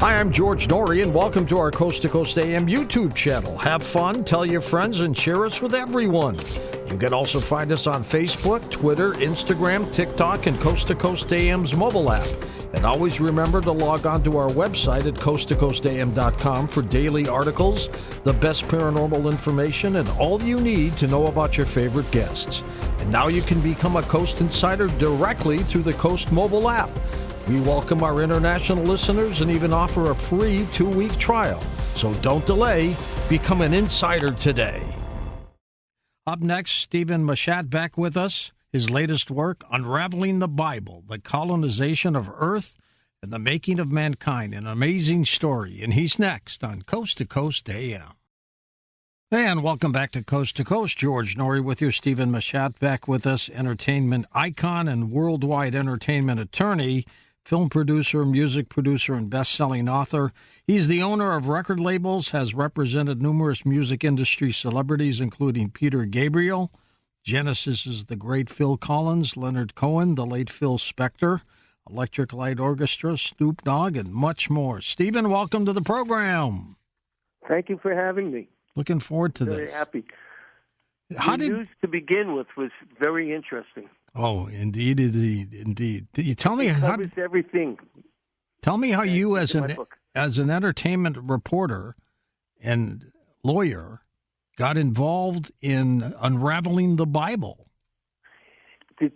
Hi, I'm George Norrie, and welcome to our Coast to Coast AM YouTube channel. Have fun, tell your friends, and share us with everyone. You can also find us on Facebook, Twitter, Instagram, TikTok, and Coast to Coast AM's mobile app. And always remember to log on to our website at coasttocoastam.com for daily articles, the best paranormal information, and all you need to know about your favorite guests. And now you can become a Coast Insider directly through the Coast mobile app. We welcome our international listeners and even offer a free 2-week trial. So don't delay. Become an insider today. Up next, Stephen Machat back with us. His latest work, Unraveling the Bible, the Colonization of Earth and the Making of Mankind, an amazing story. And he's next on Coast to Coast AM. And welcome back to Coast. George Norrie with you. Stephen Machat back with us, entertainment icon and worldwide entertainment attorney, film producer, music producer, and best-selling author. He's the owner of record labels, has represented numerous music industry celebrities, including Peter Gabriel, Genesis' the great Phil Collins, Leonard Cohen, the late Phil Spector, Electric Light Orchestra, Snoop Dogg, and much more. Stephen, welcome to the program. Thank you for having me. Looking forward to Very this. happy. The news to begin with was very interesting. Oh, indeed. You tell me it how covers everything. Tell me how you, as an entertainment reporter and lawyer, got involved in unraveling the Bible. The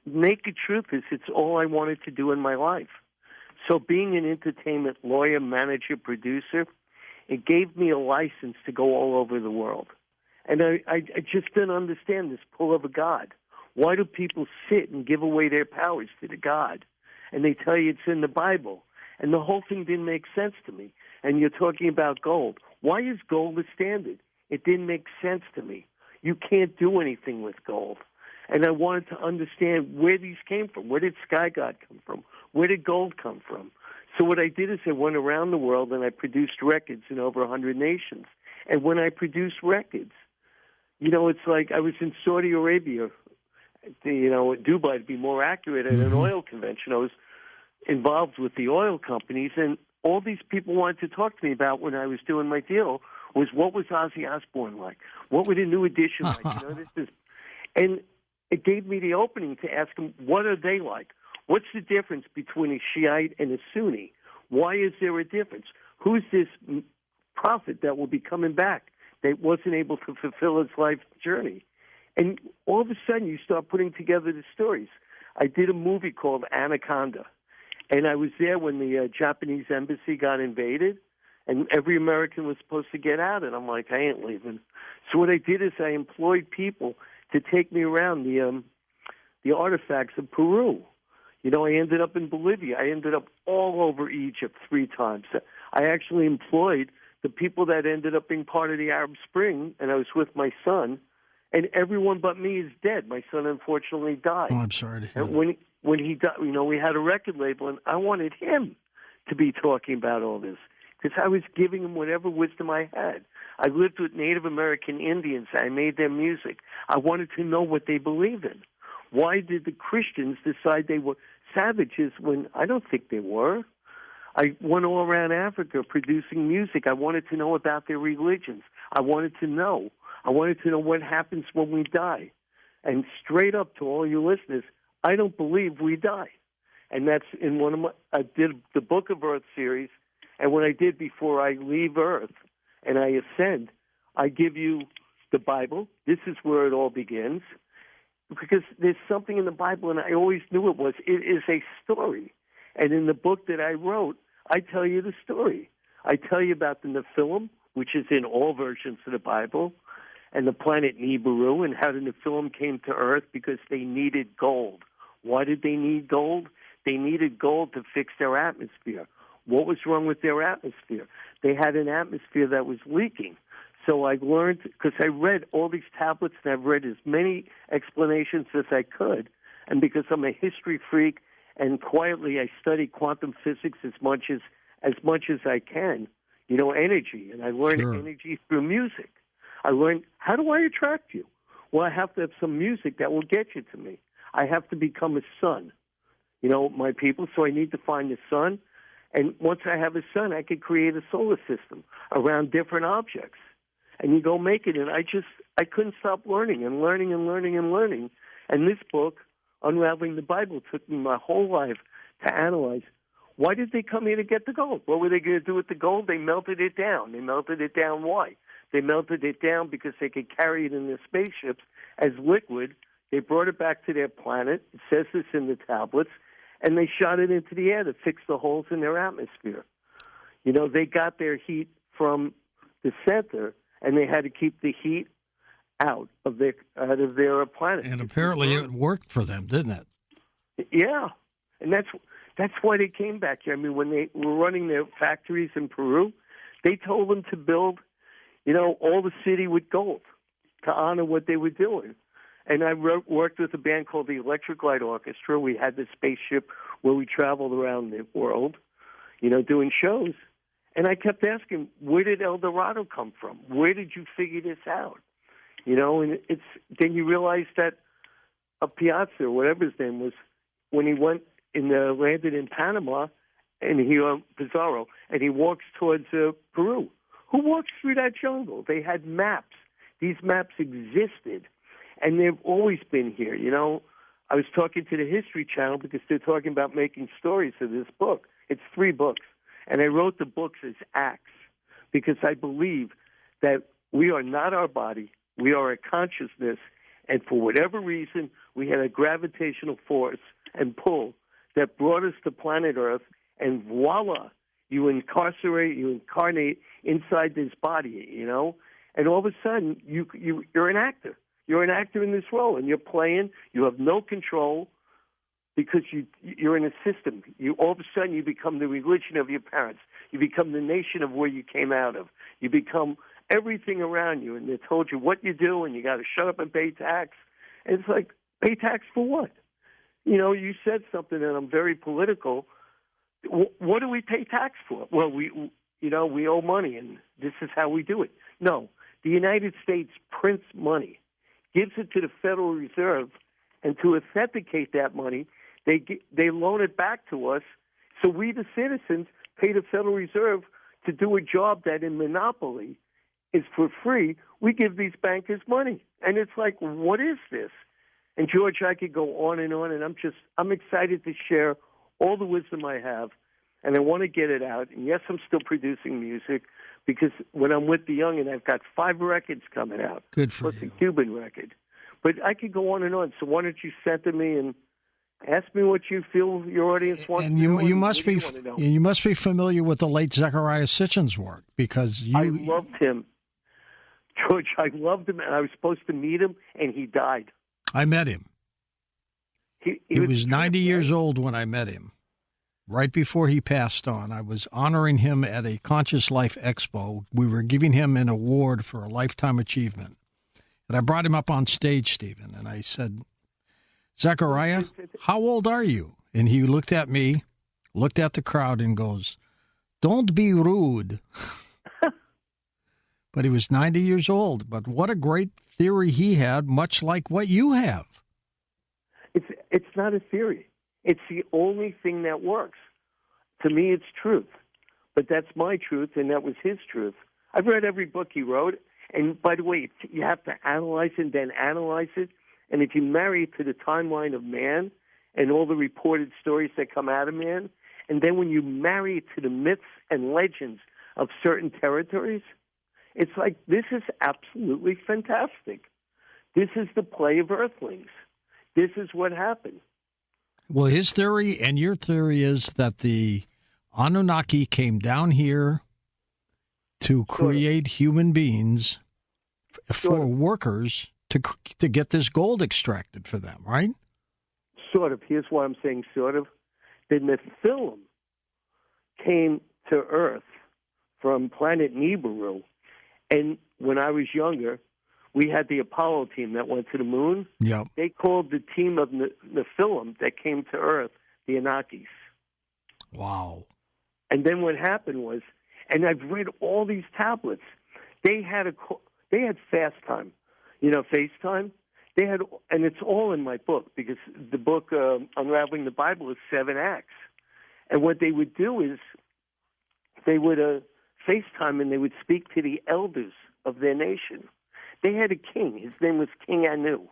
naked truth is, it's all I wanted to do in my life. So, being an entertainment lawyer, manager, producer, it gave me a license to go all over the world. And I just didn't understand this pull of a God. Why do people sit and give away their powers to the God? And they tell you it's in the Bible. And the whole thing didn't make sense to me. And you're talking about gold. Why is gold the standard? It didn't make sense to me. You can't do anything with gold. And I wanted to understand where these came from. Where did Sky God come from? Where did gold come from? So what I did is I went around the world and I produced records in over 100 nations. And when I produced records, it's like I was in Saudi Arabia, Dubai to be more accurate, at an oil convention. I was involved with the oil companies, and all these people wanted to talk to me about when I was doing my deal was, what was Ozzy Osbourne like? What were the New Edition like? And it gave me the opening to ask them, what are they like? What's the difference between a Shiite and a Sunni? Why is there a difference? Who's this prophet that will be coming back that wasn't able to fulfill his life journey? And all of a sudden, you start putting together the stories. I did a movie called Anaconda, and I was there when the Japanese embassy got invaded, and every American was supposed to get out, and I'm like, I ain't leaving. So what I did is I employed people to take me around the artifacts of Peru. I ended up in Bolivia. I ended up all over Egypt 3 times. I actually employed the people that ended up being part of the Arab Spring, and I was with my son, and everyone but me is dead. My son unfortunately died. Oh, I'm sorry to hear that. When he died, we had a record label, and I wanted him to be talking about all this because I was giving him whatever wisdom I had. I lived with Native American Indians. I made their music. I wanted to know what they believe in. Why did the Christians decide they were savages when I don't think they were? I went all around Africa producing music. I wanted to know about their religions. I wanted to know what happens when we die. And straight up to all you listeners, I don't believe we die. And that's in I did the Book of Earth series, and what I did before I leave Earth and I ascend, I give you the Bible. This is where it all begins. Because there's something in the Bible, and I always knew it is a story. And in the book that I wrote, I tell you the story. I tell you about the Nephilim, which is in all versions of the Bible, and the planet Nibiru, and how the Nephilim came to Earth because they needed gold. Why did they need gold? They needed gold to fix their atmosphere. What was wrong with their atmosphere? They had an atmosphere that was leaking. So I learned, because I read all these tablets, and I've read as many explanations as I could, and because I'm a history freak, and quietly I study quantum physics as much as I can, energy, and I learned energy through music. I learned, how do I attract you? Well, I have to have some music that will get you to me. I have to become a sun, my people, so I need to find the sun. And once I have a son, I could create a solar system around different objects. And you go make it. And I couldn't stop learning and learning and learning and learning. And this book, Unraveling the Bible, took me my whole life to analyze, why did they come here to get the gold? What were they going to do with the gold? They melted it down. They melted it down. Why? They melted it down because they could carry it in their spaceships as liquid. They brought it back to their planet. It says this in the tablets. And they shot it into the air to fix the holes in their atmosphere. You know, they got their heat from the center, and they had to keep the heat out of their planet. And apparently it worked for them, didn't it? Yeah. And that's why they came back here. I mean, when they were running their factories in Peru, they told them to build, you know, all the city with gold to honor what they were doing. And I worked with a band called the Electric Light Orchestra. We had this spaceship where we traveled around the world, you know, doing shows. And I kept asking, where did El Dorado come from? Where did you figure this out? You know, and then you realize that Piazza, or whatever his name was, when he landed in Panama, and Pizarro, and he walks towards Peru. Who walks through that jungle? They had maps. These maps existed, and they've always been here. You know, I was talking to the History Channel because they're talking about making stories of this book. It's 3 books, and I wrote the books as acts because I believe that we are not our body. We are a consciousness, and for whatever reason, we had a gravitational force and pull that brought us to planet Earth, and voila, you incarnate inside this body, you know, and all of a sudden you're an actor. You're an actor in this role, and you're playing. You have no control because you're in a system. All of a sudden you become the religion of your parents. You become the nation of where you came out of. You become everything around you, and they told you what you do, and you got to shut up and pay tax. And it's like, pay tax for what? You know, you said something, and I'm very political. What do we pay tax for? Well, we owe money, and this is how we do it. No, the United States prints money, gives it to the Federal Reserve, and to authenticate that money, they loan it back to us. So we, the citizens, pay the Federal Reserve to do a job that in monopoly is for free. We give these bankers money, and it's like, what is this? And George, I could go on, and I'm excited to share all the wisdom I have, and I want to get it out. And yes, I'm still producing music because when I'm with the young, and I've got 5 records coming out. Good for plus you. a Cuban record. But I could go on and on. So why don't you send to me and ask me what you feel your audience wants and to know. You must be familiar with the late Zechariah Sitchin's work because I loved him. George, I loved him, and I was supposed to meet him, and he died. I met him. He was 90 years old when I met him. Right before he passed on, I was honoring him at a Conscious Life Expo. We were giving him an award for a lifetime achievement. And I brought him up on stage, Stephen, and I said, Zechariah, how old are you? And he looked at me, looked at the crowd, and goes, don't be rude. But he was 90 years old. But what a great theory he had, much like what you have. It's not a theory. It's the only thing that works. To me, it's truth. But that's my truth, and that was his truth. I've read every book he wrote. And by the way, you have to analyze it and then analyze it. And if you marry it to the timeline of man and all the reported stories that come out of man, and then when you marry it to the myths and legends of certain territories, it's like, this is absolutely fantastic. This is the play of Earthlings. This is what happened. Well, his theory and your theory is that the Anunnaki came down here to create human beings for workers to get this gold extracted for them, right? Sort of. Here's why I'm saying sort of. The Nephilim came to Earth from planet Nibiru, and when I was younger, we had the Apollo team that went to the moon. Yep. They called the team of Nephilim that came to Earth the Anakis. Wow. And then what happened was, and I've read all these tablets, they had fast time, FaceTime. They had, and it's all in my book because the book Unraveling the Bible is 7 acts, And what they would do is they would FaceTime and they would speak to the elders of their nation. They had a king. His name was King Anu.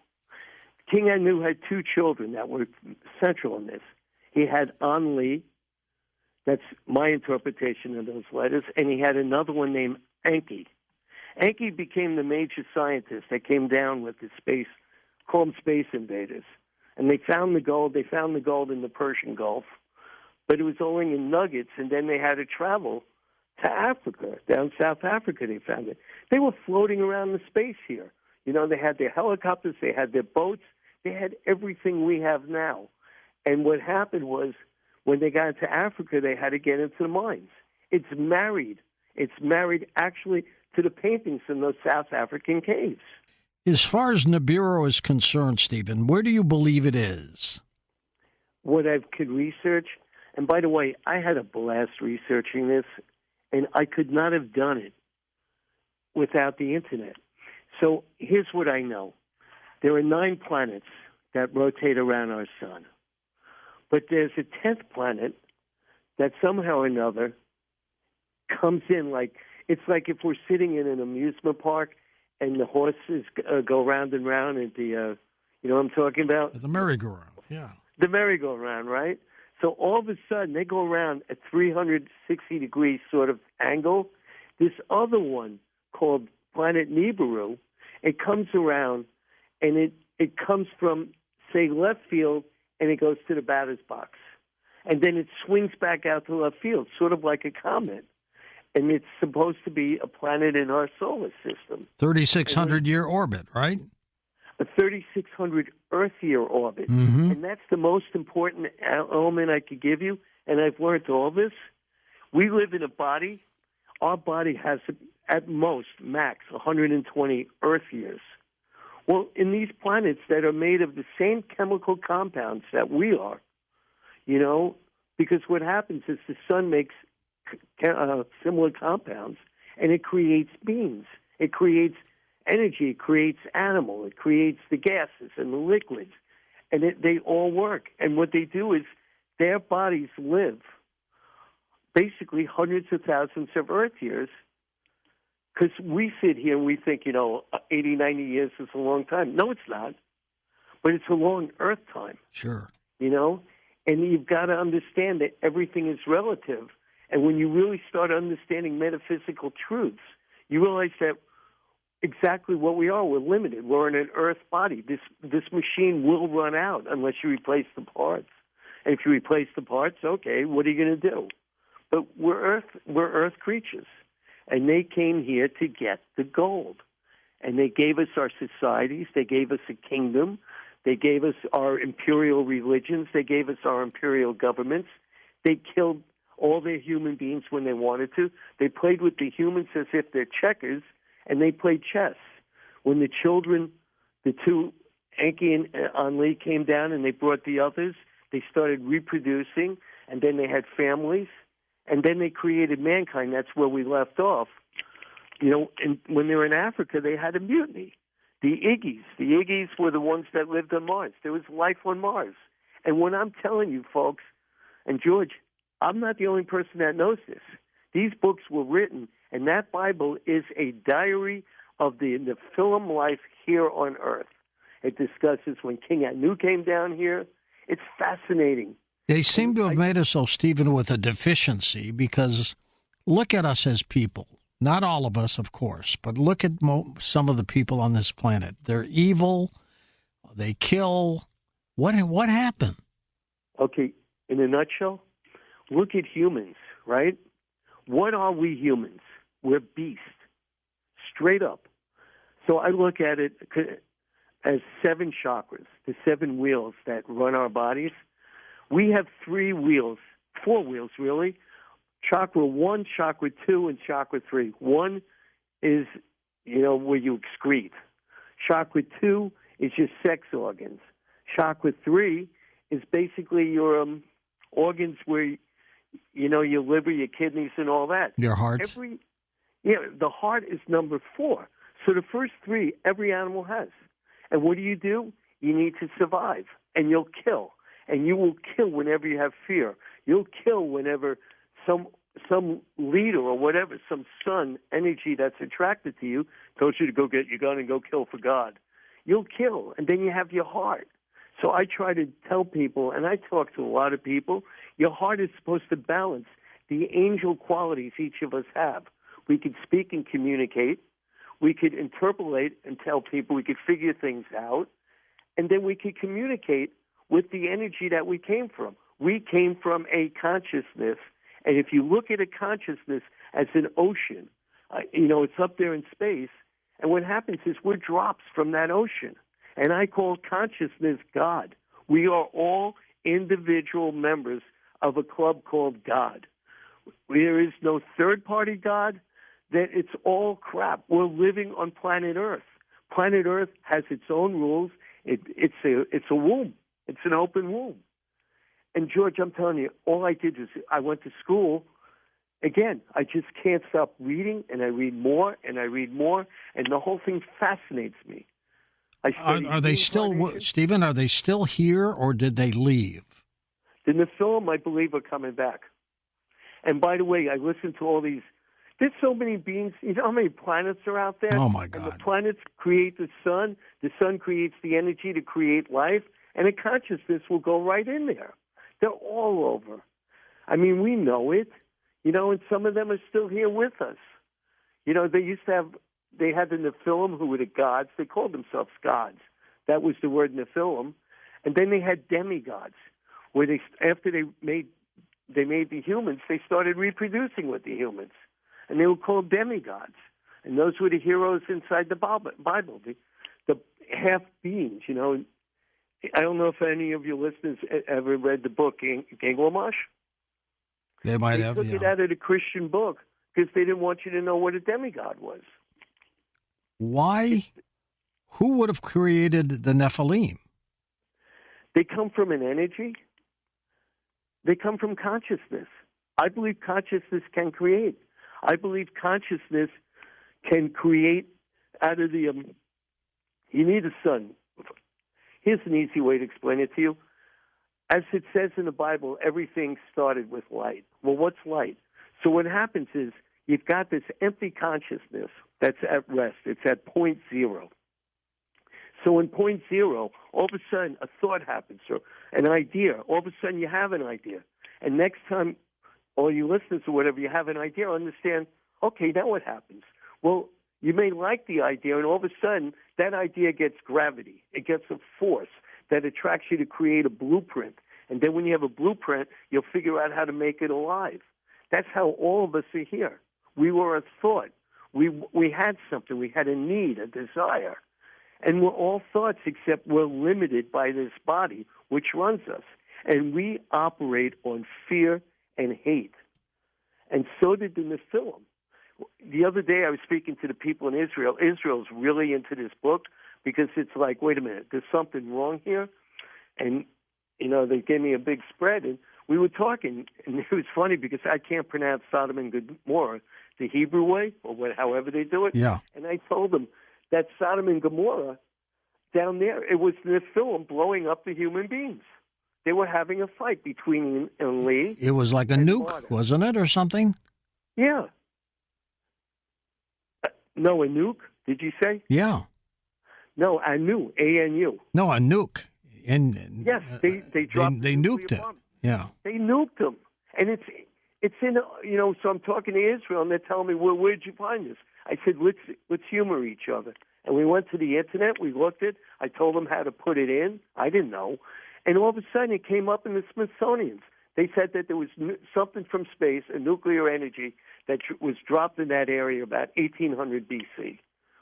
King Anu had two children that were central in this. He had Anli, that's my interpretation of those letters, and he had another one named Enki. Enki became the major scientist that came down with the space, called them Space Invaders. And they found the gold. They found the gold in the Persian Gulf, but it was only in nuggets, and then they had to travel to Africa. Down South Africa they found it. They were floating around the space here. You know, they had their helicopters, they had their boats, they had everything we have now. And what happened was, when they got into Africa, they had to get into the mines. It's married. It's married actually to the paintings in those South African caves. As far as Nibiru is concerned, Stephen, where do you believe it is? What I could research, and by the way, I had a blast researching this, and I could not have done it without the Internet. So here's what I know. There are 9 planets that rotate around our sun. But there's a 10th planet that somehow or another comes in it's like if we're sitting in an amusement park and the horses go round and round at the, you know what I'm talking about? The merry-go-round, yeah. The merry-go-round, right? So all of a sudden they go around at 360-degree sort of angle. This other one called planet Nibiru, it comes around and it comes from, say, left field, and it goes to the batter's box. And then it swings back out to left field, sort of like a comet. And it's supposed to be a planet in our solar system. 3,600-year orbit, right? A 3,600 Earth-year orbit. Mm-hmm. And that's the most important element I could give you. And I've learned all this. We live in a body. Our body has, at most, max, 120 Earth years. Well, in these planets that are made of the same chemical compounds that we are, you know, because what happens is the sun makes similar compounds, and it creates beings. It creates energy. It creates animal. It creates the gases and the liquids, and they all work. And what they do is their bodies live basically hundreds of thousands of Earth years. Because we sit here and we think, 80, 90 years is a long time. No, it's not. But it's a long Earth time. Sure. And you've got to understand that everything is relative. And when you really start understanding metaphysical truths, you realize that exactly what we are. We're limited. We're in an Earth body. This machine will run out unless you replace the parts. And if you replace the parts, okay, what are you going to do? But we're Earth creatures. And they came here to get the gold. And they gave us our societies. They gave us a kingdom. They gave us our imperial religions. They gave us our imperial governments. They killed all their human beings when they wanted to. They played with the humans as if they're checkers, and they played chess. When the children, the two, Enki and Anli, came down and they brought the others, they started reproducing, and then they had families. And then they created mankind. That's where we left off. And when they were in Africa, they had a mutiny. The Iggy's were the ones that lived on Mars. There was life on Mars. And what I'm telling you, folks, and George, I'm not the only person that knows this. These books were written, and that Bible is a diary of the Nephilim life here on Earth. It discusses when King Anu came down here. It's fascinating. They seem to have made us so, Stephen, with a deficiency, because look at us as people. Not all of us, of course, but look at some of the people on this planet. They're evil. They kill. What happened? Okay, in a nutshell, look at humans, right? What are we humans? We're beasts, straight up. So I look at it as 7 chakras, the 7 wheels that run our bodies. We have 3 wheels, 4 wheels really, chakra 1, chakra 2, and chakra 3. 1 is, where you excrete. Chakra 2 is your sex organs. Chakra 3 is basically your organs where, your liver, your kidneys, and all that. Your heart? The heart is number 4. So the first 3, every animal has. And what do? You need to survive, and you'll kill. and you will kill whenever you have fear. You'll kill whenever some leader or whatever, some sun energy that's attracted to you, tells you to go get your gun and go kill for God. You'll kill, and then you have your heart. So I try to tell people, and I talk to a lot of people, your heart is supposed to balance the angel qualities each of us have. We could speak and communicate. We could interpolate and tell people. We could figure things out. And then we could communicate with the energy that we came from. We came from a consciousness. And if you look at a consciousness as an ocean, it's up there in space. And what happens is we're drops from that ocean. And I call consciousness God. We are all individual members of a club called God. There is no third-party God. That it's all crap. We're living on planet Earth. Planet Earth has its own rules. It's a womb. It's an open womb. And George, I'm telling you, all I did is I went to school. Again, I just can't stop reading, and I read more, and I read more, and the whole thing fascinates me. Are they still, Stephen, are they still here, or did they leave? The Nephilim, I believe, are coming back. And by the way, I listen to all these. There's so many beings. You know how many planets are out there? Oh, my God. And the planets create the sun. The sun creates the energy to create life. And a consciousness will go right in there. They're all over. I mean, we know it. And some of them are still here with us. They had the Nephilim, who were the gods. They called themselves gods. That was the word Nephilim. And then they had demigods, where after they made the humans, they started reproducing with the humans. And they were called demigods. And those were the heroes inside the Bible, the half-beings, I don't know if any of your listeners ever read the book Enigma. They might have, They took it out of the Christian book because they didn't want you to know what a demigod was. Why? Who would have created the Nephilim? They come from an energy. They come from consciousness. I believe consciousness can create. I believe consciousness can create out of the... you need a sun. Here's an easy way to explain it to you. As it says in the Bible, everything started with light. Well, what's light? So what happens is you've got this empty consciousness that's at rest. It's at point zero. So in point zero, all of a sudden a thought happens or an idea. All of a sudden you have an idea. And next time, all you listeners or whatever, you have an idea, understand, okay, now what happens? Well, you may like the idea, and all of a sudden that idea gets gravity. It gets a force that attracts you to create a blueprint. And then when you have a blueprint, you'll figure out how to make it alive. That's how all of us are here. We were a thought. We had something. We had a need, a desire. And we're all thoughts, except we're limited by this body, which runs us. And we operate on fear and hate. And so did the Nephilim. The other day I was speaking to the people in Israel. Israel's really into this book because it's like, wait a minute, there's something wrong here. And, they gave me a big spread. And we were talking, and it was funny because I can't pronounce Sodom and Gomorrah the Hebrew way, or however they do it. Yeah. And I told them that Sodom and Gomorrah, down there, it was the Nephilim blowing up the human beings. They were having a fight between and Lee. It was like a nuke, wasn't it, or something? Yeah. No, a nuke, did you say? Yeah. No, Anu, A-N-U. No, a nuke. And yes, they dropped. They nuked it. Yeah. They nuked them, and it's in So I'm talking to Israel, and they're telling me, "Well, where'd you find this?" I said, "Let's humor each other." And we went to the internet. We looked it. I told them how to put it in. I didn't know, and all of a sudden it came up in the Smithsonian's. They said that there was something from space, a nuclear energy that was dropped in that area about 1800 BC,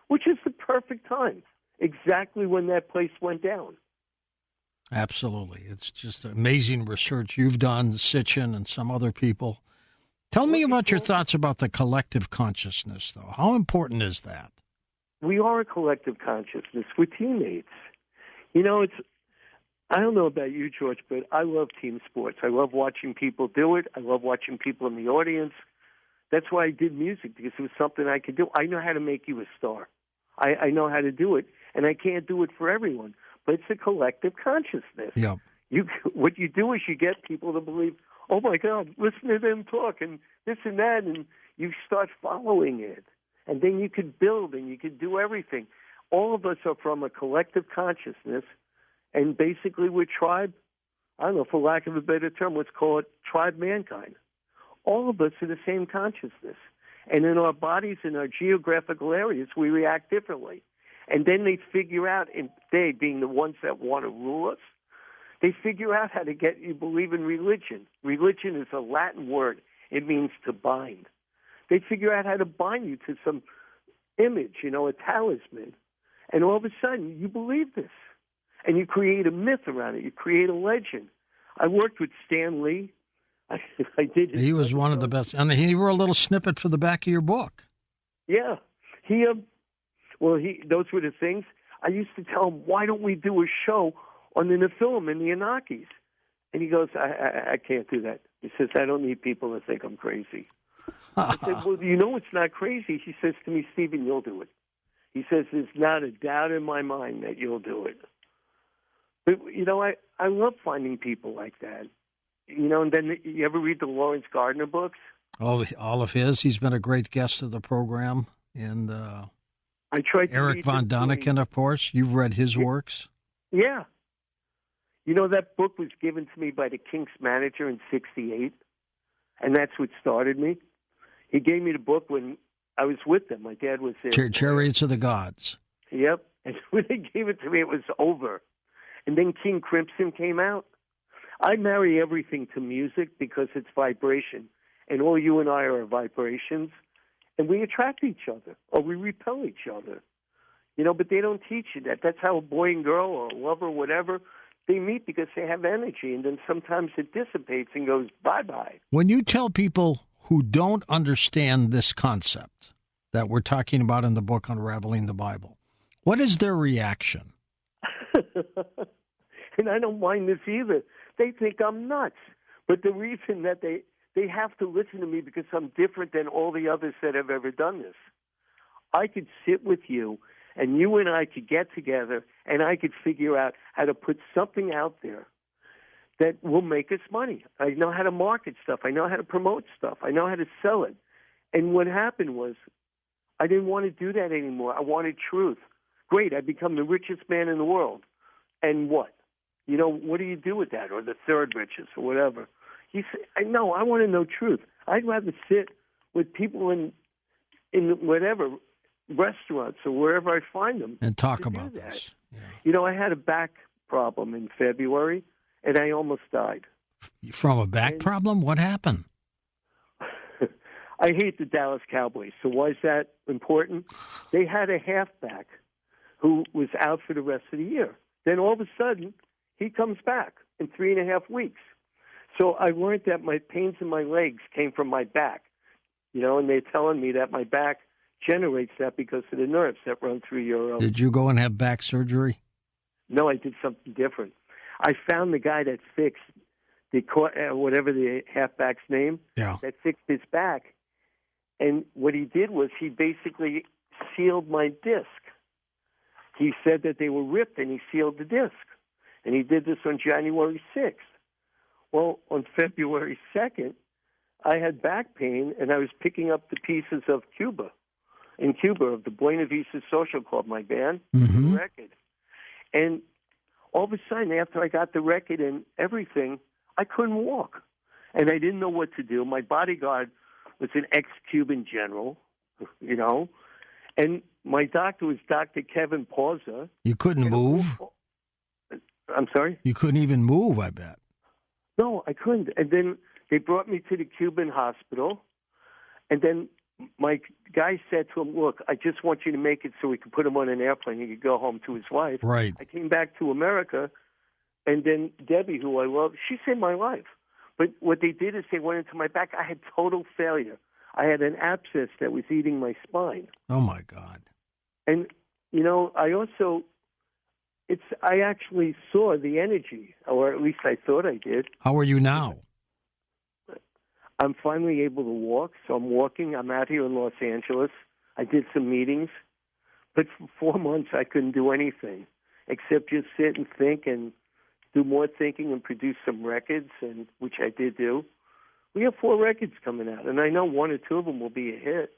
which is the perfect time, exactly when that place went down. Absolutely. It's just amazing research you've done, Sitchin and some other people. Tell me about your thoughts about the collective consciousness, though. How important is that? We are a collective consciousness. We're teammates. I don't know about you, George, but I love team sports. I love watching people do it. I love watching people in the audience. That's why I did music, because it was something I could do. I know how to make you a star. I know how to do it, and I can't do it for everyone. But it's a collective consciousness. Yeah. what you do is you get people to believe, oh my God, listen to them talk and this and that, and you start following it. And then you could build and you could do everything. All of us are from a collective consciousness, and basically we're tribe, I don't know, for lack of a better term, let's call it tribe mankind. All of us are the same consciousness. And in our bodies, in our geographical areas, we react differently. And then they figure out, and they being the ones that want to rule us, they figure out how to get you believe in religion. Religion is a Latin word. It means to bind. They figure out how to bind you to some image, a talisman. And all of a sudden, you believe this. And you create a myth around it. You create a legend. I worked with Stan Lee. I did. He was one of the best. And he wrote a little snippet for the back of your book. Yeah. Those were the things. I used to tell him, why don't we do a show on the Nephilim and the Anunnakis? And he goes, I can't do that. He says, I don't need people to think I'm crazy. I said, well, it's not crazy. He says to me, Stephen, you'll do it. He says, there's not a doubt in my mind that you'll do it. But, I love finding people like that. And then you ever read the Lawrence Gardner books? Oh, all of his. He's been a great guest of the program. And I tried to Eric von Däniken, of course. You've read his works? Yeah. That book was given to me by the Kinks manager in '68, and that's what started me. He gave me the book when I was with them. My dad was there. Chariots of the Gods. Yep. And when they gave it to me, it was over. And then King Crimson came out. I marry everything to music because it's vibration. And all you and I are vibrations. And we attract each other, or we repel each other. But they don't teach you that. That's how a boy and girl or a lover, whatever, they meet because they have energy. And then sometimes it dissipates and goes bye-bye. When you tell people who don't understand this concept that we're talking about in the book Unraveling the Bible, what is their reaction? And I don't mind this either. They think I'm nuts. But the reason that they have to listen to me because I'm different than all the others that have ever done this. I could sit with you, and you and I could get together, and I could figure out how to put something out there that will make us money. I know how to market stuff. I know how to promote stuff. I know how to sell it. And what happened was I didn't want to do that anymore. I wanted truth. Great, I become the richest man in the world. And what? What do you do with that? Or the third richest or whatever. He said, no, I want to know truth. I'd rather sit with people in whatever, restaurants or wherever I find them. And talk about this. Yeah. I had a back problem in February, and I almost died. From a back problem? What happened? I hate the Dallas Cowboys, so why is that important? They had a halfback who was out for the rest of the year. Then all of a sudden, he comes back in 3.5 weeks. So I learned that my pains in my legs came from my back, and they're telling me that my back generates that because of the nerves that run through your... Did you go and have back surgery? No, I did something different. I found the guy that fixed whatever the halfback's name, that fixed his back. And what he did was he basically sealed my disc. He said that they were ripped, and he sealed the disc. And he did this on January 6th. Well, on February 2nd, I had back pain, and I was picking up the pieces of Cuba, of the Buena Vista Social Club, my band, the record. And all of a sudden, after I got the record and everything, I couldn't walk. And I didn't know what to do. My bodyguard was an ex-Cuban general, and my doctor was Dr. Kevin Pauza. You couldn't move? I'm sorry? You couldn't even move, I bet. No, I couldn't. And then they brought me to the Cuban hospital, and then my guy said to him, look, I just want you to make it so we could put him on an airplane. He could go home to his wife. Right. I came back to America, and then Debbie, who I love, she saved my life. But what they did is they went into my back. I had total failure. I had an abscess that was eating my spine. Oh, my God. And, I actually saw the energy, or at least I thought I did. How are you now? I'm finally able to walk, so I'm walking. I'm out here in Los Angeles. I did some meetings, but for 4 months I couldn't do anything except just sit and think and do more thinking and produce some records, and which I did do. We have 4 records coming out, and I know 1 or 2 of them will be a hit.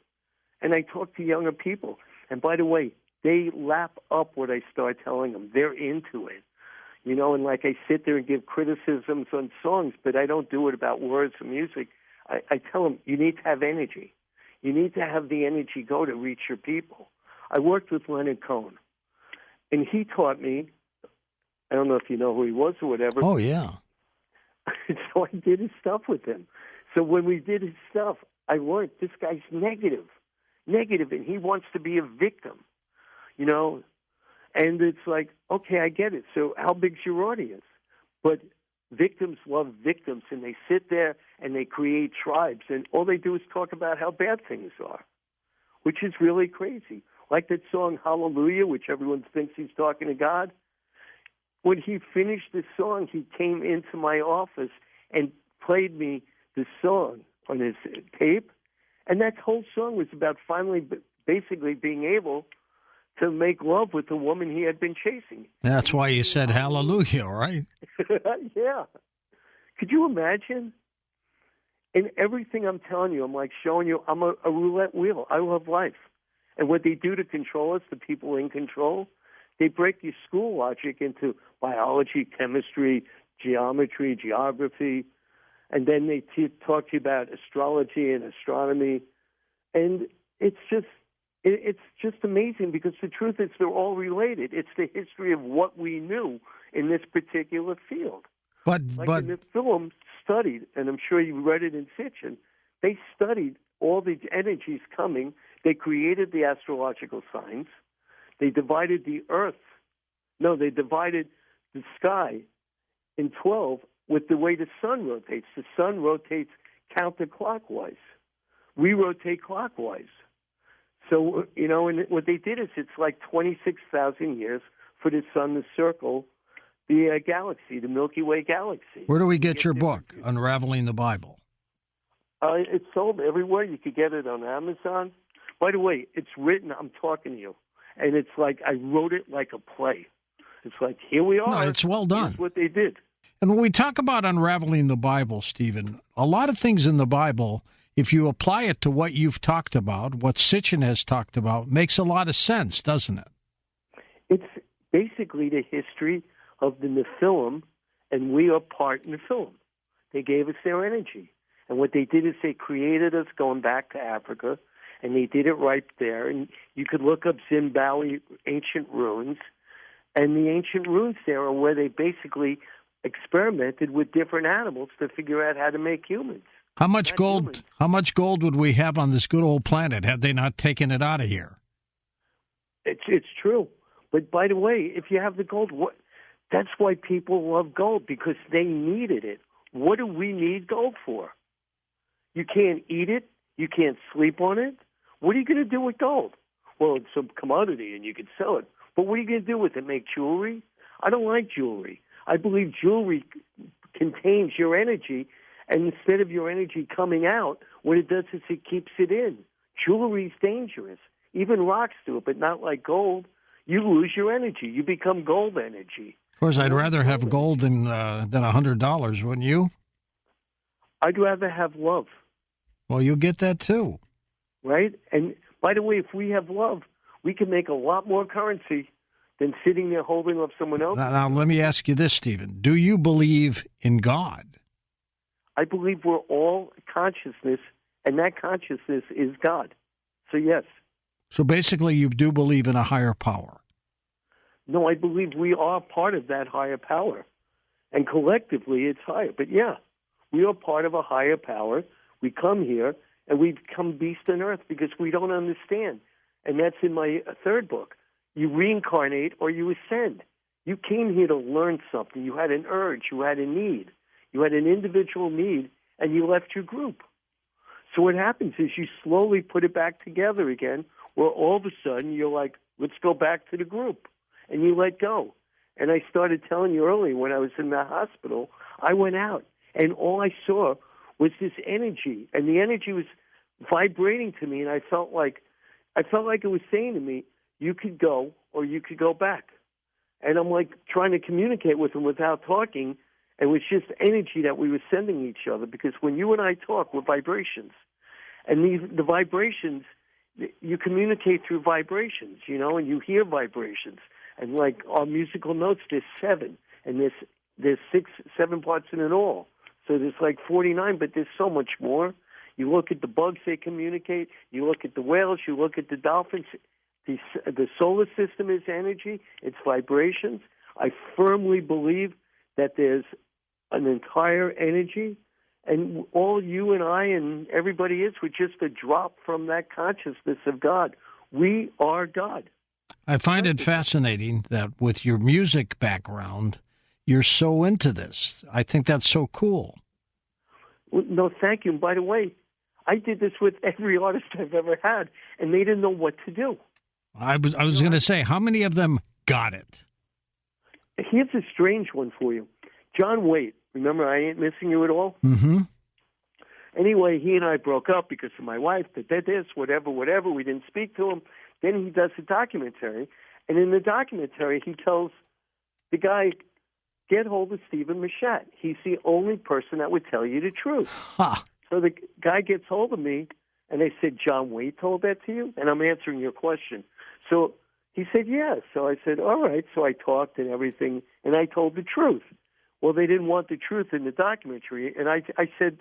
And I talk to younger people. And by the way, they lap up what I start telling them. They're into it. You know, and like I sit there and give criticisms on songs, but I don't do it about words or music. I tell them, you need to have energy. You need to have the energy go to reach your people. I worked with Leonard Cohen, and he taught me, I don't know if you know who he was or whatever. Oh, yeah. So I did his stuff with him. So when we did his stuff, I learned this guy's negative, and he wants to be a victim, you know. And it's like, okay, I get it. So how big's your audience? But victims love victims, and they sit there and they create tribes, and all they do is talk about how bad things are, which is really crazy. Like that song, Hallelujah, which everyone thinks he's talking to God. When he finished the song, he came into my office and played me the song on his tape, and that whole song was about finally basically being able to make love with the woman he had been chasing. That's why you said hallelujah, right? Yeah. Could you imagine? In everything I'm telling you, I'm like showing you I'm a roulette wheel. I love life. And what they do to control us, the people in control, they break your school logic into biology, chemistry, geometry, geography, and then they talk to you about astrology and astronomy. And it's just amazing because the truth is they're all related. It's the history of what we knew in this particular field. But the film studied, and I'm sure you read it in Sitchin, they studied all the energies coming. They created the astrological signs. They divided the they divided the sky in 12 with the way the sun rotates. The sun rotates counterclockwise. We rotate clockwise. So, you know, and what they did is it's like 26,000 years for the sun to circle the galaxy, the Milky Way galaxy. Where do we get your book, Unraveling the Bible? It's sold everywhere. You could get it on Amazon. By the way, it's written, I'm talking to you, and it's like I wrote it like a play. It's like, here we are. No, it's well done. Here's what they did. And when we talk about unraveling the Bible, Stephen, a lot of things in the Bible, if you apply it to what you've talked about, what Sitchin has talked about, makes a lot of sense, doesn't it? It's basically the history of the Nephilim, and we are part Nephilim. They gave us their energy. And what they did is they created us going back to Africa, and they did it right there. And you could look up Zimbabwe ancient ruins, and the ancient ruins there are where they basically experimented with different animals to figure out how to make humans. How much gold? How much gold would we have on this good old planet had they not taken it out of here? It's true, but by the way, if you have the gold, that's why people love gold, because they needed it. What do we need gold for? You can't eat it. You can't sleep on it. What are you going to do with gold? Well, it's some commodity, and you can sell it. But what are you going to do with it? Make jewelry? I don't like jewelry. I believe jewelry contains your energy, and instead of your energy coming out, what it does is it keeps it in. Jewelry's dangerous. Even rocks do it, but not like gold. You lose your energy. You become gold energy. Of course, I'd rather have gold than $100, wouldn't you? I'd rather have love. Well, you'll get that too. Right? And by the way, if we have love, we can make a lot more currency than sitting there holding up someone else. Now, let me ask you this, Stephen. Do you believe in God? I believe we're all consciousness, and that consciousness is God. So, yes. So basically, you do believe in a higher power. No, I believe we are part of that higher power. And collectively, it's higher. But, yeah, we are part of a higher power. We come here, and we become beast on earth because we don't understand. And that's in my third book. You reincarnate or you ascend. You came here to learn something. You had an urge. You had a need. You had an individual need, and you left your group. So what happens is you slowly put it back together again, where all of a sudden you're like, let's go back to the group. And you let go. And I started telling you earlier when I was in the hospital, I went out, and all I saw was this energy. And the energy was vibrating to me, and I felt like it was saying to me, you could go or you could go back. And I'm like trying to communicate with him without talking. It was just energy that we were sending each other, because when you and I talk, we're vibrations. And the vibrations, you communicate through vibrations, and you hear vibrations. And like our musical notes, there's 7, and there's 7 parts in it all. So there's like 49, but there's so much more. You look at the bugs, they communicate. You look at the whales, you look at the dolphins. The solar system is energy, it's vibrations. I firmly believe that there's an entire energy, and all you and I and everybody is, we're just a drop from that consciousness of God. We are God. I find it fascinating that with your music background, you're so into this. I think that's so cool. Well, no, thank you. And by the way, I did this with every artist I've ever had, and they didn't know what to do. I was going to say, how many of them got it? Here's a strange one for you. John Waite, remember I Ain't Missing You at All? Mm-hmm. Anyway, he and I broke up because of my wife, whatever. We didn't speak to him. Then he does a documentary, and in the documentary, he tells the guy, get hold of Stephen Machat. He's the only person that would tell you the truth. Huh. So the guy gets hold of me, and they said, John Waite told that to you? And I'm answering your question. So he said, yes. So I said, all right. So I talked and everything, and I told the truth. Well, they didn't want the truth in the documentary, and I said,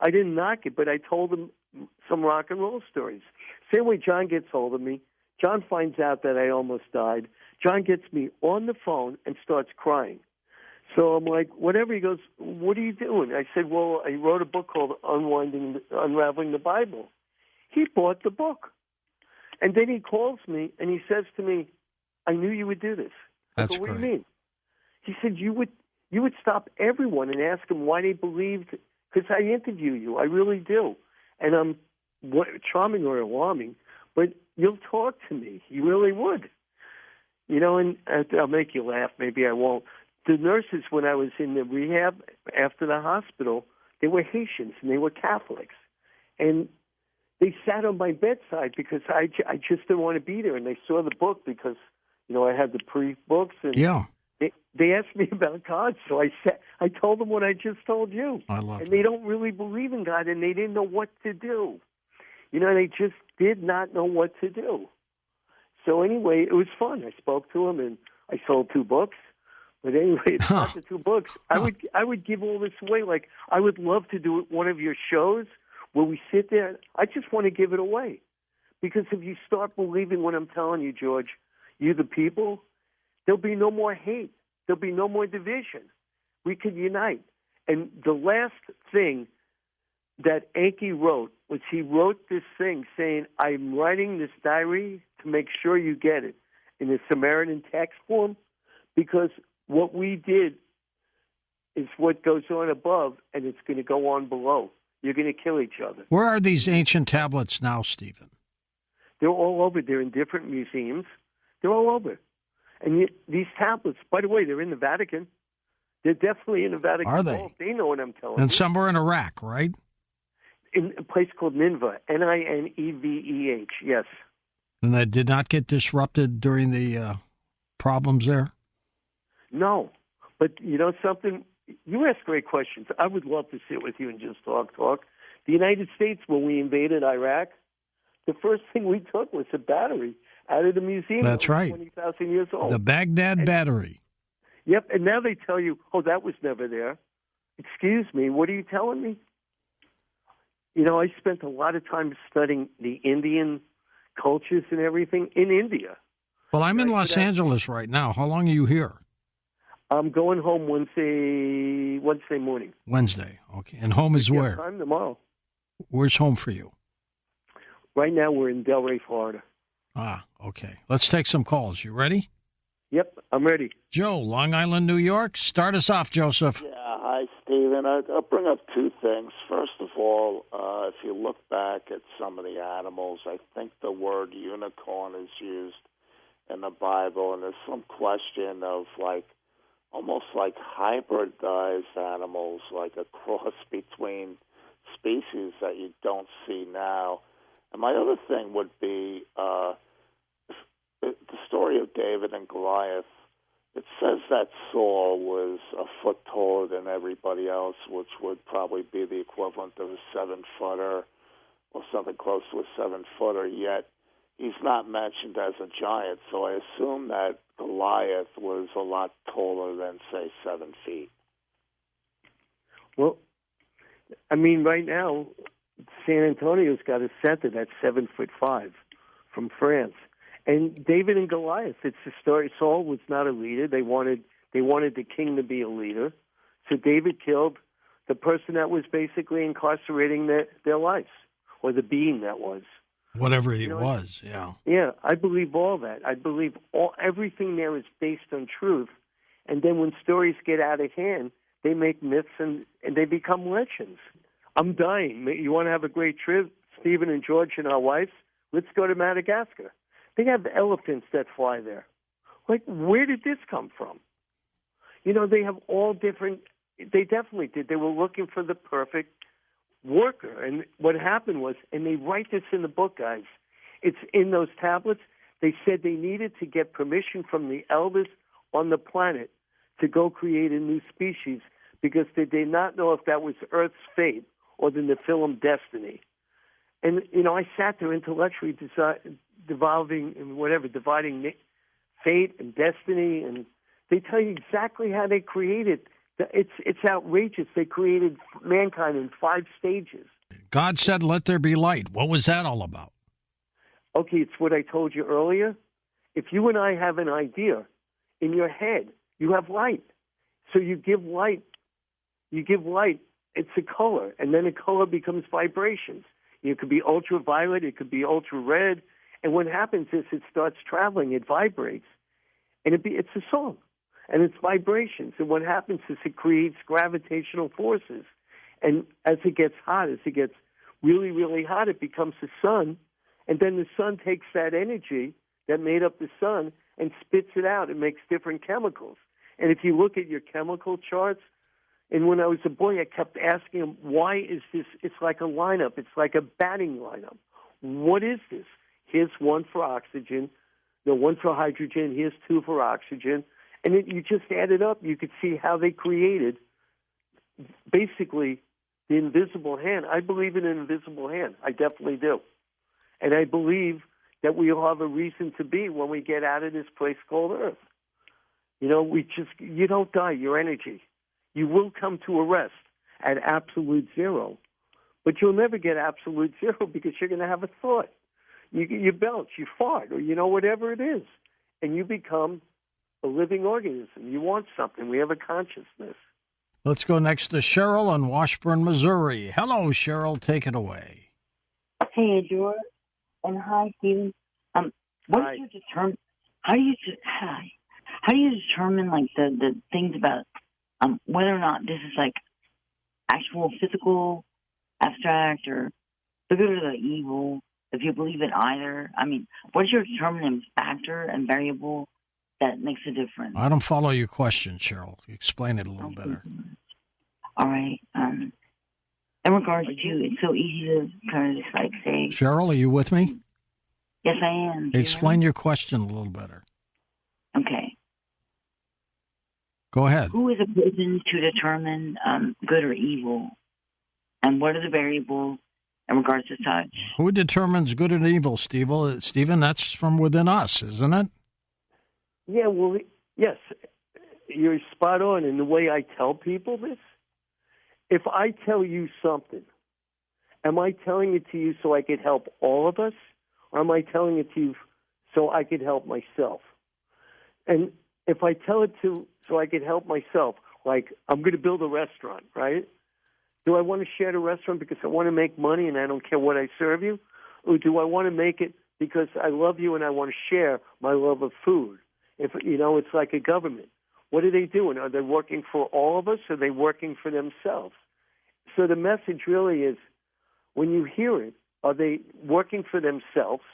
I didn't knock it, but I told them some rock and roll stories. Same way John gets hold of me. John finds out that I almost died. John gets me on the phone and starts crying. So I'm like, whatever. He goes, what are you doing? I said, well, I wrote a book called Unraveling the Bible. He bought the book. And then he calls me and he says to me, I knew you would do this. That's what great. do you mean? He said, you would stop everyone and ask them why they believed, because I interview you. I really do. And I'm charming or alarming, but you'll talk to me. You really would. And I'll make you laugh. Maybe I won't. The nurses, when I was in the rehab after the hospital, they were Haitians and they were Catholics. And they sat on my bedside because I just didn't want to be there. And they saw the book because, I had the pre-books. And yeah. They asked me about God, so I told them what I just told you. I love it. And they don't really believe in God, and they didn't know what to do. They just did not know what to do. So anyway, it was fun. I spoke to them, and I sold 2 books. But anyway, it's not the 2 books. I would give all this away. Like, I would love to do one of your shows where we sit there. I just want to give it away. Because if you start believing what I'm telling you, George, you the people, there'll be no more hate. There'll be no more division. We could unite. And the last thing that Enki wrote was he wrote this thing saying, I'm writing this diary to make sure you get it in the Samaritan text form, because what we did is what goes on above, and it's going to go on below. You're going to kill each other. Where are these ancient tablets now, Stephen? They're all over. They're in different museums. They're all over. And these tablets, by the way, they're in the Vatican. They're definitely in the Vatican. Are they? They know what I'm telling you. And somewhere in Iraq, right? In a place called Nineveh, Nineveh, yes. And that did not get disrupted during the problems there? No. But you know something? You ask great questions. I would love to sit with you and just talk. The United States, when we invaded Iraq, the first thing we took was a battery out of the museum. That's right. 20,000 years old. The Baghdad battery. Yep, and now they tell you, oh, that was never there. Excuse me, what are you telling me? I spent a lot of time studying the Indian cultures and everything in India. Well, I'm in Los Angeles right now. How long are you here? I'm going home Wednesday morning. Wednesday, okay. And home is where? Time tomorrow. Where's home for you? Right now we're in Delray, Florida. Ah, okay. Let's take some calls. You ready? Yep, I'm ready. Joe, Long Island, New York. Start us off, Joseph. Yeah, hi, Stephen. I'll bring up 2 things. First of all, if you look back at some of the animals, I think the word unicorn is used in the Bible, and there's some question of almost like hybridized animals, like a cross between species that you don't see now. And my other thing would be the story of David and Goliath. it says that Saul was a foot taller than everybody else, which would probably be the equivalent of a 7-footer or something close to a 7-footer, yet he's not mentioned as a giant, so I assume that Goliath was a lot taller than, say, 7 feet. Well, I mean, right now, San Antonio's got a center that's 7'5" from France. And David and Goliath, it's the story. Saul was not a leader. They wanted the king to be a leader. So David killed the person that was basically incarcerating their lives, or the being that was. Whatever he was, yeah. Yeah, I believe all that. I believe everything there is based on truth. And then when stories get out of hand, they make myths and they become legends. I'm dying. You want to have a great trip, Stephen and George and our wives? Let's go to Madagascar. They have elephants that fly there. Like, where did this come from? You know, they have all different. They definitely did. They were looking for the perfect worker. And what happened was, and they write this in the book, guys, it's in those tablets, they said they needed to get permission from the elders on the planet to go create a new species because they did not know if that was Earth's fate or the Nephilim destiny. And, you know, I sat there intellectually dividing fate and destiny, and they tell you exactly how they created. It's outrageous. They created mankind in 5 stages. God said, let there be light. What was that all about? Okay, it's what I told you earlier. If you and I have an idea in your head, you have light. So you give light. It's a color, and then a color becomes vibrations. It could be ultraviolet. It could be ultra red. And what happens is it starts traveling. It vibrates, and it's a song. And it's vibrations. And what happens is it creates gravitational forces. And as it gets hot, as it gets really, really hot, it becomes the sun. And then the sun takes that energy that made up the sun and spits it out. It makes different chemicals. And if you look at your chemical charts, and when I was a boy, I kept asking him, why is this? It's like a lineup. It's like a batting lineup. What is this? Here's 1 for oxygen, 1 for hydrogen, here's 2 for oxygen. And you just add it up, you could see how they created basically the invisible hand. I believe in an invisible hand. I definitely do. And I believe that we all have a reason to be when we get out of this place called Earth. You know, you don't die, your energy. You will come to a rest at absolute zero, but you'll never get absolute zero because you're going to have a thought. You belch, you fart, or, whatever it is, and you become a living organism. You want something. We have a consciousness. Let's go next to Cheryl in Washburn, Missouri. Hello, Cheryl. Take it away. Hey, George. And hi, Stephen. How do you determine like the things about whether or not this is like actual physical, abstract, or the good or the evil? If you believe in either, I mean, what's your determining factor and variable that makes a difference? I don't follow your question, Cheryl. Explain it a little better. All right. In regards to, it's so easy to kind of just like say. Cheryl, are you with me? Yes, I am. Explain your question a little better. Okay. Go ahead. Who is a person to determine good or evil? And what are the variables in regards to such? Who determines good and evil, Stephen? That's from within us, isn't it? Yeah, well, yes. You're spot on in the way I tell people this. If I tell you something, am I telling it to you so I could help all of us? Or am I telling it to you so I could help myself? And if I tell it so I could help myself, like I'm going to build a restaurant, right? Do I want to share the restaurant because I want to make money and I don't care what I serve you? Or do I want to make it because I love you and I want to share my love of food? If it's like a government. What are they doing? Are they working for all of us or are they working for themselves? So the message really is, when you hear it, are they working for themselves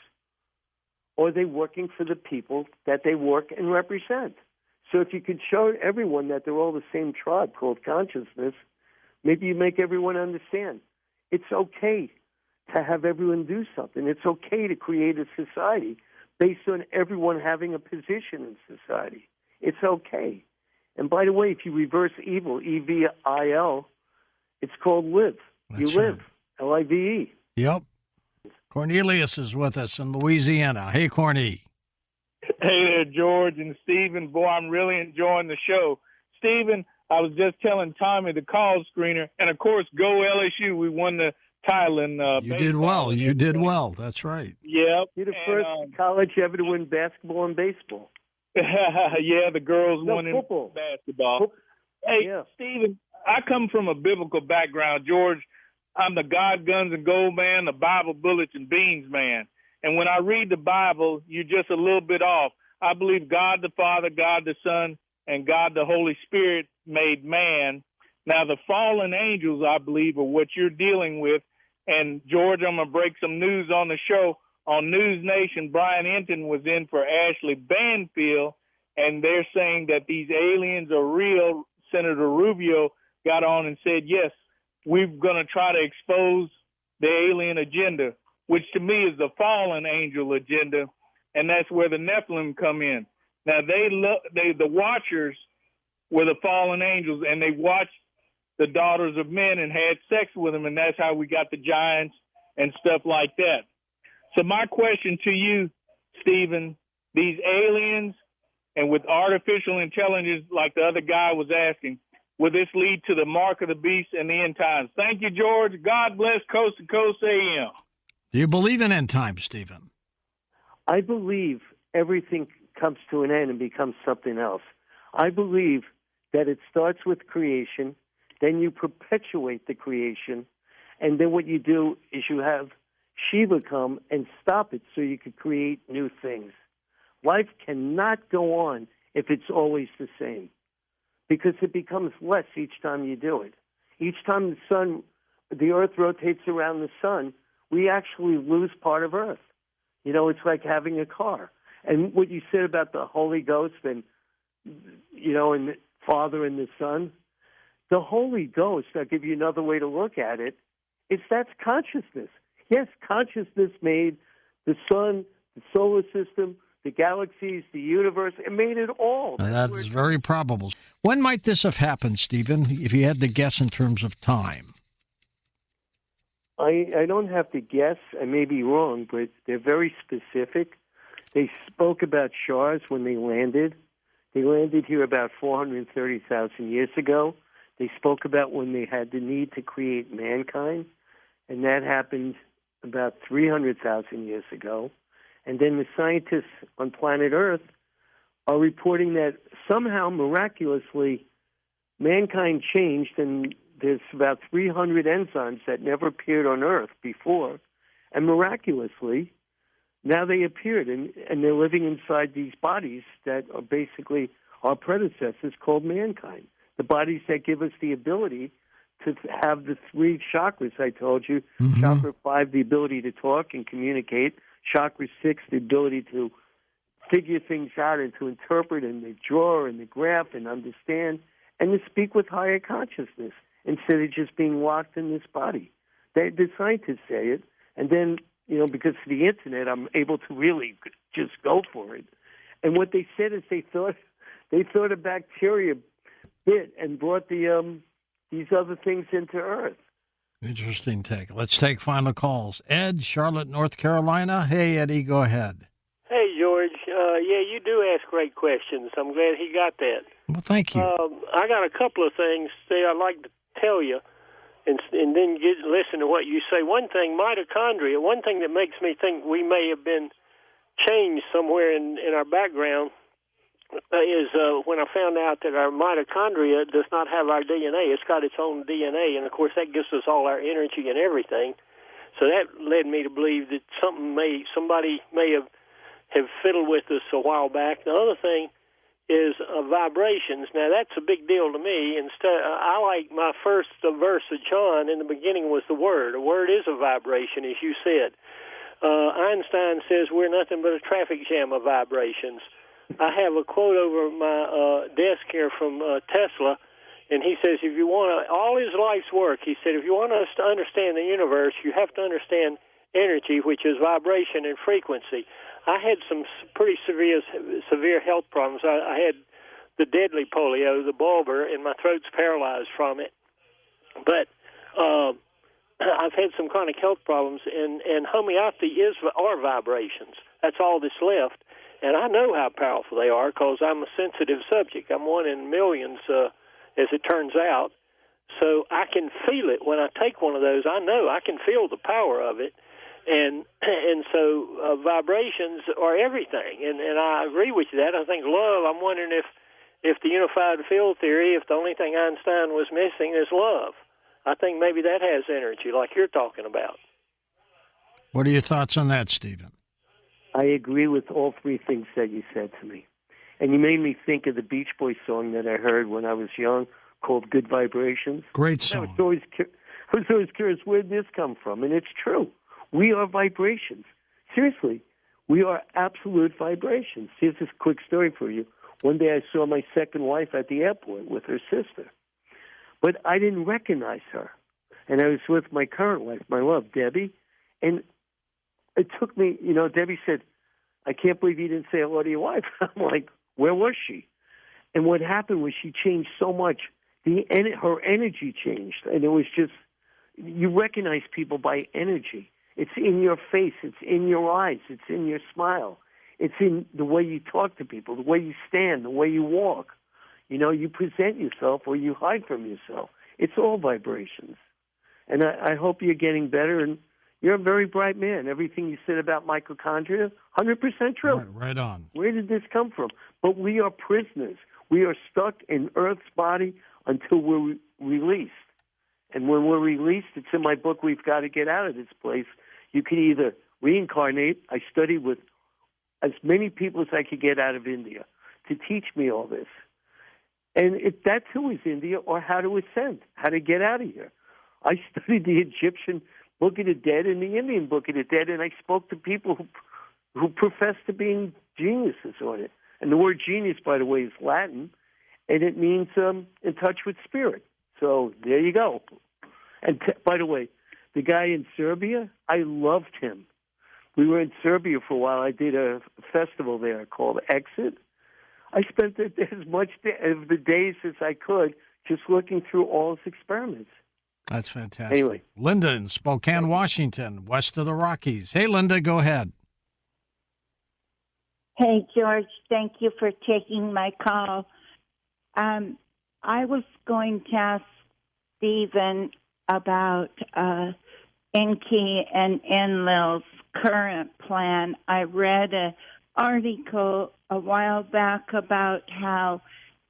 or are they working for the people that they work and represent? So if you could show everyone that they're all the same tribe called consciousness, maybe you make everyone understand. It's okay to have everyone do something. It's okay to create a society based on everyone having a position in society. it's okay. And by the way, if you reverse evil, E-V-I-L, it's called live. You live, L-I-V-E. Yep. Cornelius is with us in Louisiana. Hey, Corny. Hey there, George and Stephen. Boy, I'm really enjoying the show. Stephen, I was just telling Tommy, the call screener, and of course, go LSU. We won the title in You did well. You did well. That's right. Yep. You're the first college ever to win basketball and baseball. Yeah, the girls won in football. basketball. Hey, Stephen, I come from a biblical background, George. I'm the God, Guns, and Gold man, the Bible, Bullets, and Beans man. And when I read the Bible, you're just a little bit off. I believe God the Father, God the Son, and God the Holy Spirit made man. Now, the fallen angels, I believe, are what you're dealing with. And, George, I'm going to break some news on the show. On News Nation, Brian Enton was in for Ashley Banfield, and they're saying that these aliens are real. Senator Rubio got on and said, yes, we're going to try to expose the alien agenda, which to me is the fallen angel agenda, and that's where the Nephilim come in. Now, the Watchers were the fallen angels, and they watched the daughters of men and had sex with them, and that's how we got the giants and stuff like that. So my question to you, Stephen, these aliens and with artificial intelligence like the other guy was asking, will this lead to the mark of the beast and the end times? Thank you, George. God bless Coast to Coast AM. Do you believe in end times, Stephen? I believe everything comes to an end and becomes something else. I believe that it starts with creation, then you perpetuate the creation, and then what you do is you have Shiva come and stop it so you could create new things. Life cannot go on if it's always the same, because it becomes less each time you do it. Each time the earth rotates around the sun, we actually lose part of earth. You know, it's like having a car. And what you said about the Holy Ghost and, you know, and the Father and the Son, the Holy Ghost, I'll give you another way to look at it, that's consciousness. Yes, consciousness made the sun, the solar system, the galaxies, the universe. It made it all. That's very probable. When might this have happened, Stephen, if you had to guess in terms of time? I don't have to guess. I may be wrong, but they're very specific. They spoke about stars when they landed. They landed here about 430,000 years ago. They spoke about when they had the need to create mankind, and that happened about 300,000 years ago. And then the scientists on planet Earth are reporting that somehow, miraculously, mankind changed, and there's about 300 enzymes that never appeared on Earth before. And miraculously, now they appeared, and they're living inside these bodies that are basically our predecessors called mankind. The bodies that give us the ability to have the three chakras I told you. Mm-hmm. Chakra 5, the ability to talk and communicate. Chakra 6, the ability to figure things out and to interpret and to draw and to graph and understand and to speak with higher consciousness instead of just being locked in this body. The scientists say it, and then, you know, because of the Internet, I'm able to really just go for it. And what they said is they thought a bacteria bit and brought these other things into Earth. Interesting take. Let's take final calls. Ed, Charlotte, North Carolina. Hey, Eddie, go ahead. Hey, George. Yeah, you do ask great questions. I'm glad he got that. Well, thank you. I got a couple of things I'd like to tell you, and then listen to what you say. One thing, mitochondria, one thing that makes me think we may have been changed somewhere in our background is when I found out that our mitochondria does not have our DNA. It's got its own DNA, and, of course, that gives us all our energy and everything. So that led me to believe that somebody may have fiddled with us a while back. The other thing is vibrations. Now, that's a big deal to me. I like my first verse of John in the beginning was the Word. A word is a vibration, as you said. Einstein says we're nothing but a traffic jam of vibrations. I have a quote over my desk here from Tesla, and he says, if you want all his life's work, he said, if you want us to understand the universe, you have to understand energy, which is vibration and frequency. I had some pretty severe health problems. I had the deadly polio, the bulbar, and my throat's paralyzed from it. But I've had some chronic health problems, and homeopathy are vibrations. That's all that's left. And I know how powerful they are because I'm a sensitive subject. I'm one in millions, as it turns out. So I can feel it when I take one of those. I know I can feel the power of it. And so vibrations are everything. And I agree with you that. I think love, I'm wondering if the unified field theory, if the only thing Einstein was missing is love. I think maybe that has energy like you're talking about. What are your thoughts on that, Stephen? I agree with all three things that you said to me. And you made me think of the Beach Boys song that I heard when I was young called Good Vibrations. Great song. I was always curious, where did this come from? And it's true. We are vibrations. Seriously, we are absolute vibrations. Here's this quick story for you. One day I saw my second wife at the airport with her sister. But I didn't recognize her. And I was with my current wife, my love, Debbie. And it took me, Debbie said, I can't believe you didn't say hello to your wife. I'm like, where was she? And what happened was she changed so much. Her energy changed. And it was just, you recognize people by energy. It's in your face. It's in your eyes. It's in your smile. It's in the way you talk to people, the way you stand, the way you walk. You present yourself or you hide from yourself. It's all vibrations. And I hope you're getting better. And you're a very bright man. Everything you said about mitochondria, 100% true. Right on. Where did this come from? But we are prisoners. We are stuck in Earth's body until we're released. And when we're released, it's in my book, We've Got to Get Out of This Place. You can either reincarnate. I studied with as many people as I could get out of India to teach me all this. And that too is India, or how to ascend, how to get out of here. I studied the Egyptian Book of the Dead and the Indian Book of the Dead, and I spoke to people who profess to being geniuses on it. And the word genius, by the way, is Latin, and it means in touch with spirit. So there you go. And by the way, the guy in Serbia, I loved him. We were in Serbia for a while. I did a festival there called Exit. I spent as much of the days as I could just looking through all his experiments. That's fantastic. Anyway. Linda in Spokane, Washington, west of the Rockies. Hey, Linda, go ahead. Hey, George, thank you for taking my call. I was going to ask Stephen about Enki and Enlil's current plan. I read an article a while back about how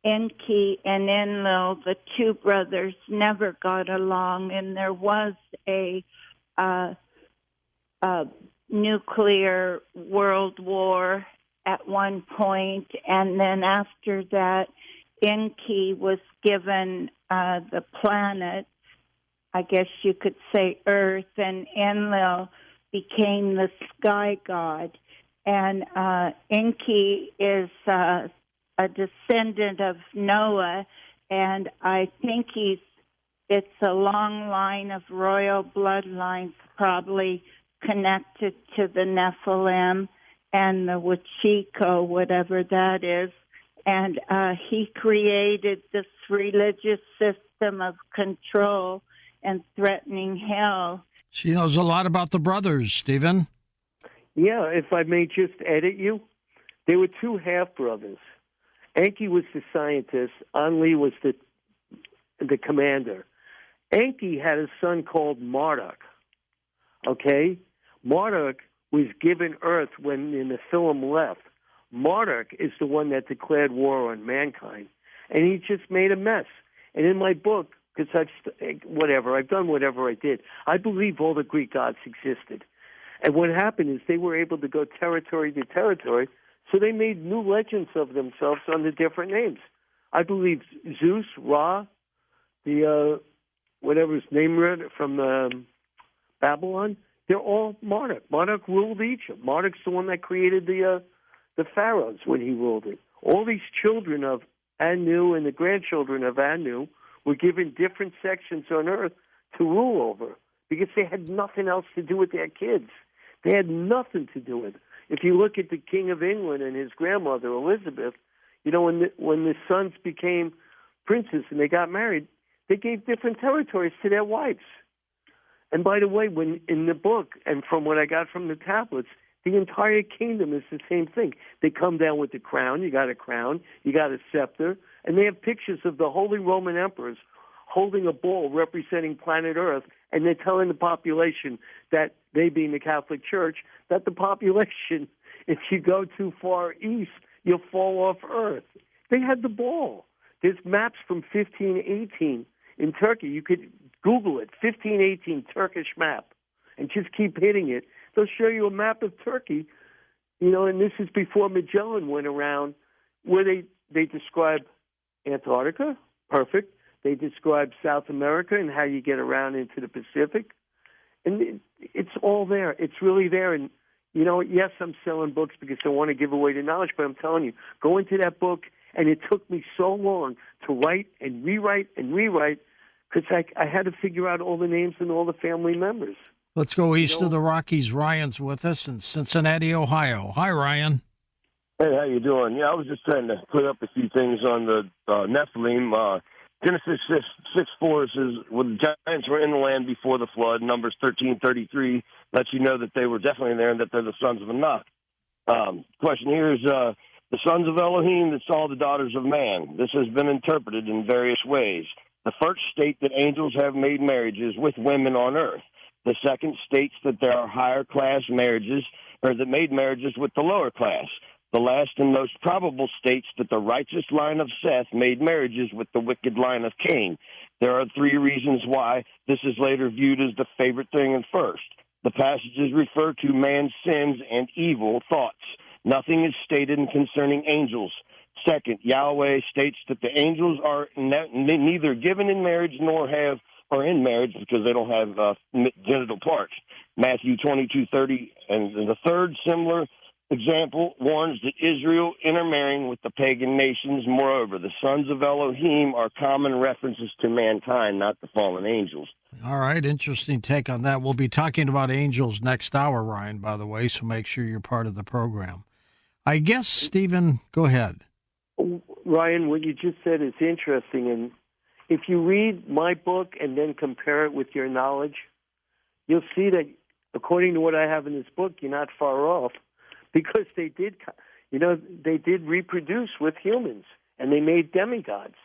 Enki and Enlil, the two brothers, never got along, and there was a nuclear world war at one point, and then after that, Enki was given the planet, I guess you could say Earth, and Enlil became the sky god. And Enki is a descendant of Noah, and I think it's a long line of royal bloodlines, probably connected to the Nephilim and the Wachiko, whatever that is. And he created this religious system of control and threatening hell. She knows a lot about the brothers, Stephen. Yeah, if I may just edit you, they were two half-brothers. Enki was the scientist. Enlil was the commander. Enki had a son called Marduk. Okay? Marduk was given Earth when the Nephilim left. Marduk is the one that declared war on mankind. And he just made a mess. And in my book, because I've done whatever I did, I believe all the Greek gods existed. And what happened is they were able to go territory to territory, so they made new legends of themselves under different names. I believe Zeus, Ra, the whatever his name was from Babylon, they're all Marduk. Marduk ruled Egypt. Marduk's the one that created the pharaohs when he ruled it. All these children of Anu and the grandchildren of Anu were given different sections on Earth to rule over because they had nothing else to do with their kids. They had nothing to do with it. If you look at the King of England and his grandmother, Elizabeth, You know, when the sons became princes and they got married, they gave different territories to their wives. And by the way, when in the book, and from what I got from the tablets, the entire kingdom is the same thing. They come down with the crown. You got a crown. You got a scepter. And they have pictures of the Holy Roman emperors holding a ball representing planet Earth, and they're telling the population that, they being the Catholic Church, that the population, if you go too far east, you'll fall off Earth. They had the ball. There's maps from 1518 in Turkey. You could Google it, 1518 Turkish map, and just keep hitting it. They'll show you a map of Turkey, you know, and this is before Magellan went around, where they describe Antarctica, perfect. They describe South America and how you get around into the Pacific. And it's all there. It's really there. And, you know, yes, I'm selling books because I want to give away the knowledge, but I'm telling you, go into that book, and it took me so long to write and rewrite because I had to figure out all the names and all the family members. Let's go east of the Rockies. Ryan's with us in Cincinnati, Ohio. Hi, Ryan. Hey, how you doing? Yeah, I was just trying to put up a few things on the Nephilim. Genesis 6:4 says, when the giants were in the land before the flood, Numbers 13:33 lets you know that they were definitely there and that they're the sons of Enoch. Question here is, the sons of Elohim that saw the daughters of man. This has been interpreted in various ways. The first state that angels have made marriages with women on earth. The second states that there are higher class marriages, or that made marriages with the lower class. The last and most probable states that the righteous line of Seth made marriages with the wicked line of Cain. There are three reasons why this is later viewed as the favorite thing and first. The passages refer to man's sins and evil thoughts. Nothing is stated concerning angels. Second, Yahweh states that the angels are neither given in marriage nor have or in marriage because they don't have genital parts. Matthew 22:30. And the third similar example warns that Israel intermarrying with the pagan nations. Moreover, the sons of Elohim are common references to mankind, not the fallen angels. All right, interesting take on that. We'll be talking about angels next hour, Ryan, by the way, so make sure you're part of the program. I guess, Stephen, go ahead. Ryan, what you just said is interesting, and if you read my book and then compare it with your knowledge, you'll see that according to what I have in this book, you're not far off, because they did reproduce with humans, and they made demigods,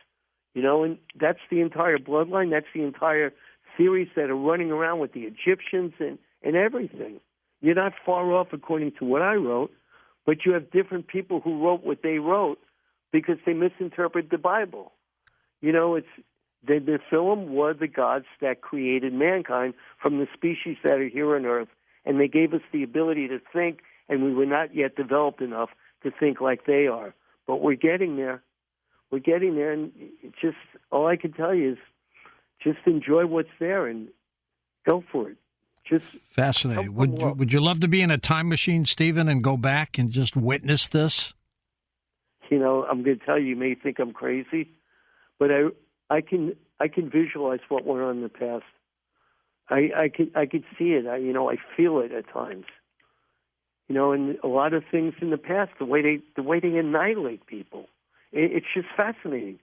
you know, and that's the entire bloodline, that's the entire theories that are running around with the Egyptians and everything. You're not far off according to what I wrote, but you have different people who wrote what they wrote because they misinterpret the Bible. You know, the Nephilim were the gods that created mankind from the species that are here on Earth, and they gave us the ability to think, and we were not yet developed enough to think like they are. But we're getting there. We're getting there, and just all I can tell you is just enjoy what's there and go for it. Just fascinating. Would you love to be in a time machine, Stephen, and go back and just witness this? You know, I'm going to tell you, you may think I'm crazy, but I can visualize what went on in the past. I could see it. I feel it at times. You know, and a lot of things in the past, the way they annihilate people, it's just fascinating.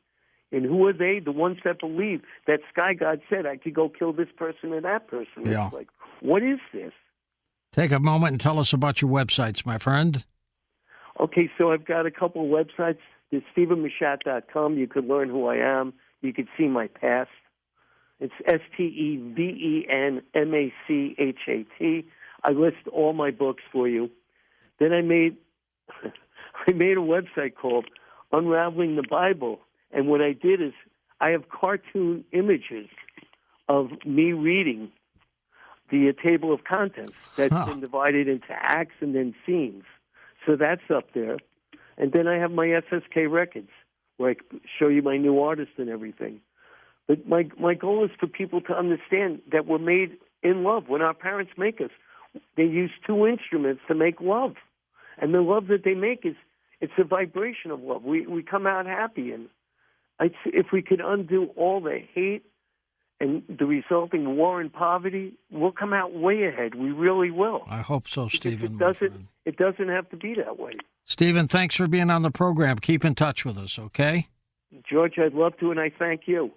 And who are they? The ones that believe that Sky God said, I could go kill this person or that person. Yeah. It's like, what is this? Take a moment and tell us about your websites, my friend. Okay, so I've got a couple of websites. There's StephenMachat.com. You could learn who I am. You could see my past. It's STEVENMACHAT. I list all my books for you. Then I made a website called Unraveling the Bible. And what I did is I have cartoon images of me reading the table of contents that's been divided into acts and then scenes. So that's up there. And then I have my SSK records where I show you my new artists and everything. But my goal is for people to understand that we're made in love. When our parents make us, they use two instruments to make love. And the love that they make it's a vibration of love. We come out happy. And if we could undo all the hate and the resulting war and poverty, we'll come out way ahead. We really will. I hope so, Stephen. It doesn't have to be that way. Stephen, thanks for being on the program. Keep in touch with us, okay? George, I'd love to, and I thank you.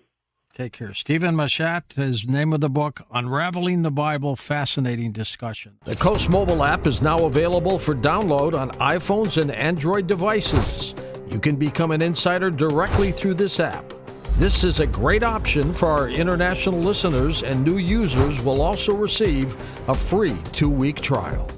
Take care. Stephen Machat, his name of the book, Unraveling the Bible, Fascinating Discussion. The Coast mobile app is now available for download on iPhones and Android devices. You can become an insider directly through this app. This is a great option for our international listeners, and new users will also receive a free 2-week trial.